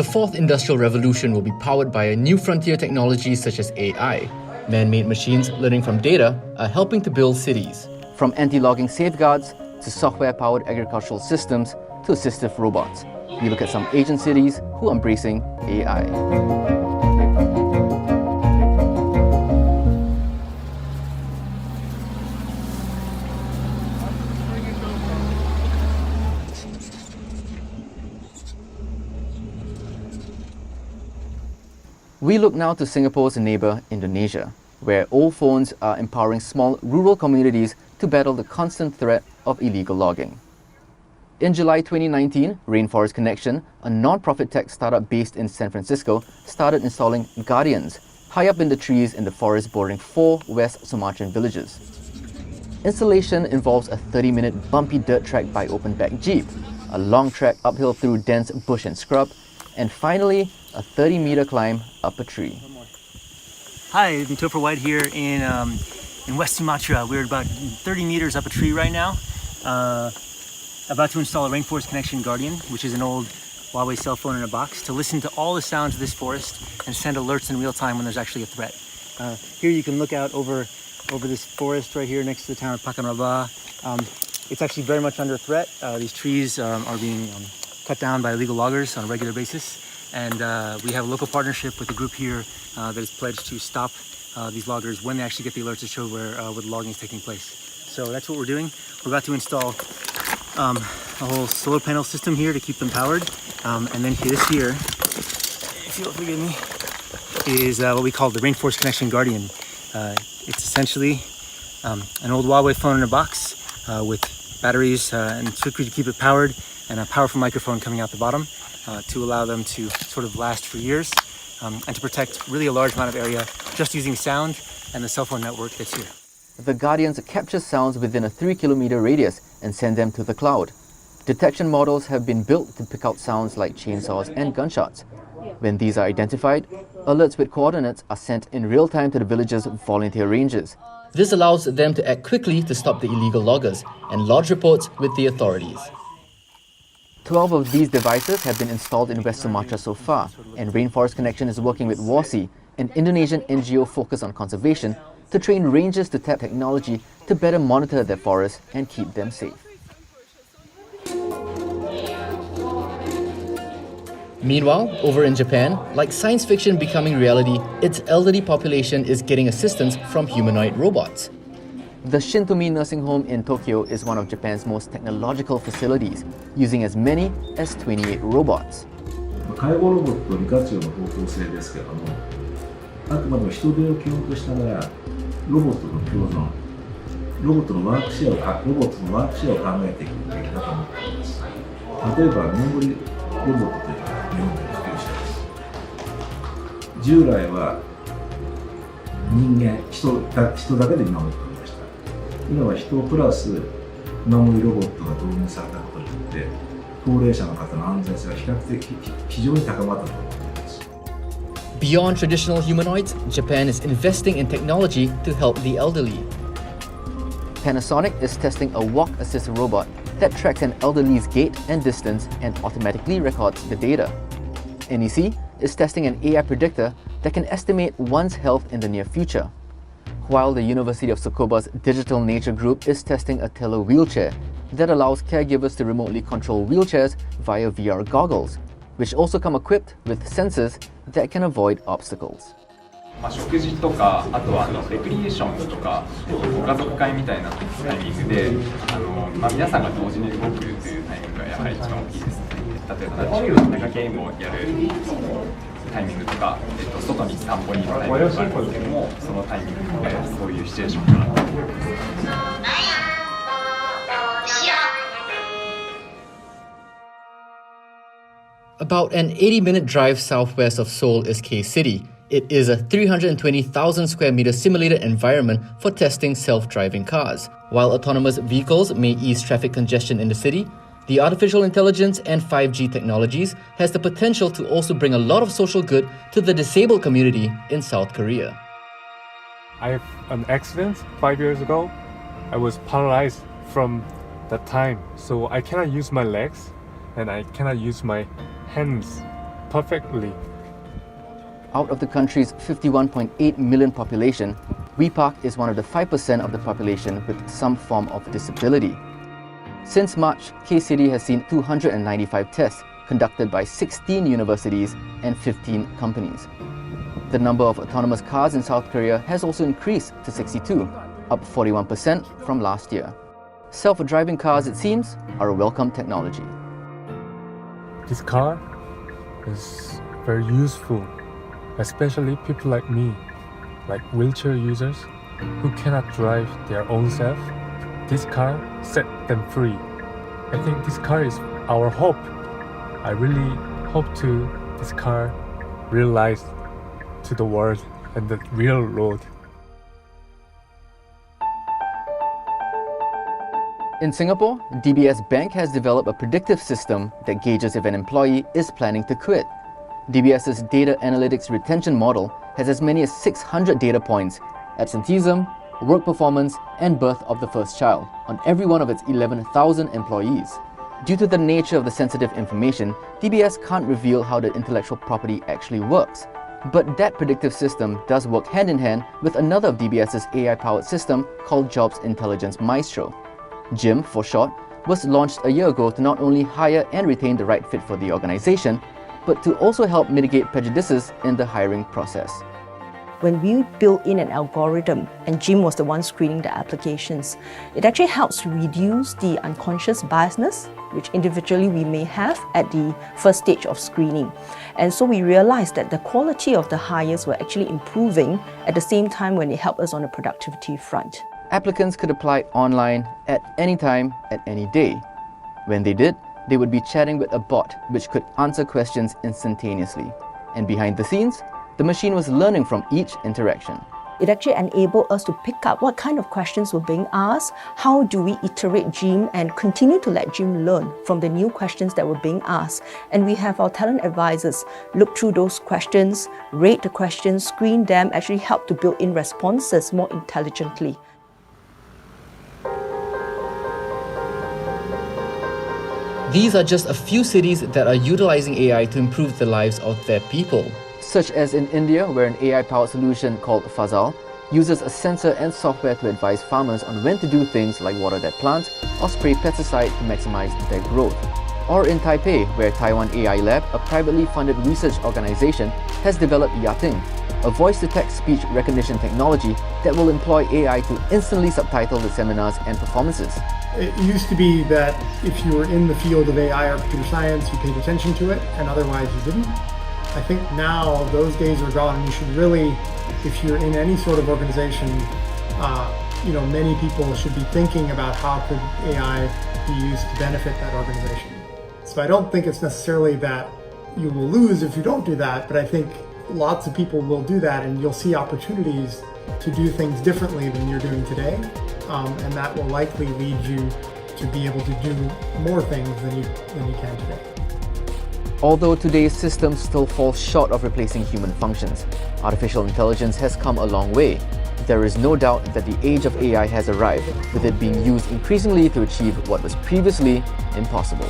The fourth industrial revolution will be powered by a new frontier technologies such as AI. Man-made machines learning from data are helping to build cities. From anti-logging safeguards to software-powered agricultural systems to assistive robots, we look at some Asian cities who are embracing AI. We look now to Singapore's neighbour, Indonesia, where old phones are empowering small rural communities to battle the constant threat of illegal logging. In July 2019, Rainforest Connection, a non-profit tech startup based in San Francisco, started installing guardians high up in the trees in the forest bordering 4 West Sumatran villages. Installation involves a 30-minute bumpy dirt track by open-back jeep, a long trek uphill through dense bush and scrub, and finally, a 30-meter climb up a tree. Hi, I'm Topher White here in West Sumatra. We're about 30 meters up a tree right now, about to install a Rainforest Connection Guardian, which is an old Huawei cell phone in a box, to listen to all the sounds of this forest and send alerts in real time when there's actually a threat. Here you can look out over this forest right here next to the town of Pakan Rawa. It's actually very much under threat. These trees are being cut down by illegal loggers on a regular basis. And we have a local partnership with a group here that is pledged to stop these loggers when they actually get the alerts to show where the logging is taking place. So that's what we're doing. We're about to install a whole solar panel system here to keep them powered. And then this here, if you'll forgive me, is what we call the Rainforest Connection Guardian. It's essentially an old Huawei phone in a box with batteries and circuitry to keep it powered, and a powerful microphone coming out the bottom to allow them to sort of last for years and to protect really a large amount of area just using sound and the cell phone network that's here. The Guardians capture sounds within a 3-kilometer radius and send them to the cloud. Detection models have been built to pick out sounds like chainsaws and gunshots. When these are identified, alerts with coordinates are sent in real time to the village's volunteer rangers. This allows them to act quickly to stop the illegal loggers and lodge reports with the authorities. 12 of these devices have been installed in West Sumatra so far, and Rainforest Connection is working with WASI, an Indonesian NGO focused on conservation, to train rangers to tap technology to better monitor their forests and keep them safe. Meanwhile, over in Japan, like science fiction becoming reality, its elderly population is getting assistance from humanoid robots. The Shintomi nursing home in Tokyo is one of Japan's most technological facilities, using as many as 28 robots. 介護ロボット利活用の方向性ですけども、あくまでも人手を基本としながらロボットの共存、ロボットのワークシェアを考えていくべきだと思っています。例えば見守りロボットというのが日本で普及しています。従来は人だけで見守っておりました。今は人プラス見守りロボットが導入されたことによって高齢者の方の安全性が非常に高まったと思っています。Beyond traditional humanoids, Japan is investing in technology to help the elderly. Panasonic is testing a walk assist robot that tracks an elderly's gait and distance and automatically records the data. NEC is testing an AI predictor that can estimate one's health in the near future, while the University of Tsukuba's Digital Nature Group is testing a tele-wheelchair that allows caregivers to remotely control wheelchairs via VR goggles, which also come equipped with sensors that can avoid obstacles. 食事とか、あとはレクリエーションとか、ご家族会みたいなタイミングで、皆さんが同時に動くというタイミングがやはり一番大きいですね。例えばゲームをやるタイミングとか、外に散歩に行くタイミングがあるんですけども、そのタイミングでそういうシチュエーションが。About an 80-minute drive southwest of Seoul is K-City. It is a 320,000 square meter simulated environment for testing self-driving cars. While autonomous vehicles may ease traffic congestion in the city, the artificial intelligence and 5G technologies has the potential to also bring a lot of social good to the disabled community in South Korea. I have an accident 5 years ago. I was paralyzed from that time, so I cannot use my legs and I cannot use my hands perfectly. Out of the country's 51.8 million population, WePark is one of the 5% of the population with some form of disability. Since March, K-City has seen 295 tests conducted by 16 universities and 15 companies. The number of autonomous cars in South Korea has also increased to 62, up 41% from last year. Self-driving cars, it seems, are a welcome technology. This car is very useful, especially people like me, like wheelchair users who cannot drive their own self. This car set them free. I think this car is our hope. I really hope to this car realize to the world and the real road. In Singapore, DBS Bank has developed a predictive system that gauges if an employee is planning to quit. DBS's data analytics retention model has as many as 600 data points, absenteeism, work performance, and birth of the first child on every one of its 11,000 employees. Due to the nature of the sensitive information, DBS can't reveal how the intellectual property actually works. But that predictive system does work hand in hand with another of DBS's AI-powered system called Jobs Intelligence Maestro. JIM, for short, was launched a year ago to not only hire and retain the right fit for the organization, but to also help mitigate prejudices in the hiring process. When we built in an algorithm, and Jim was the one screening the applications, it actually helps to reduce the unconscious biasness, which individually we may have at the first stage of screening. And so we realized that the quality of the hires were actually improving at the same time when it helped us on the productivity front. Applicants could apply online at any time, at any day. When they did, they would be chatting with a bot which could answer questions instantaneously. And behind the scenes, the machine was learning from each interaction. It actually enabled us to pick up what kind of questions were being asked, how do we iterate Jim and continue to let Jim learn from the new questions that were being asked. And we have our talent advisors look through those questions, rate the questions, screen them, actually help to build in responses more intelligently. These are just a few cities that are utilizing AI to improve the lives of their people. Such as in India, where an AI-powered solution called Fazal uses a sensor and software to advise farmers on when to do things like water their plants or spray pesticide to maximize their growth. Or in Taipei, where Taiwan AI Lab, a privately funded research organization, has developed Yating, a voice-to-text speech recognition technology that will employ AI to instantly subtitle the seminars and performances. It used to be that if you were in the field of AI or computer science, you paid attention to it, and otherwise you didn't. I think now those days are gone. You should really, if you're in any sort of organization, many people should be thinking about how could AI be used to benefit that organization. So I don't think it's necessarily that you will lose if you don't do that, but I think lots of people will do that, and you'll see opportunities to do things differently than you're doing today, and that will likely lead you to be able to do more things than you can today. Although today's systems still fall short of replacing human functions, artificial intelligence has come a long way. There is no doubt that the age of AI has arrived, with it being used increasingly to achieve what was previously impossible.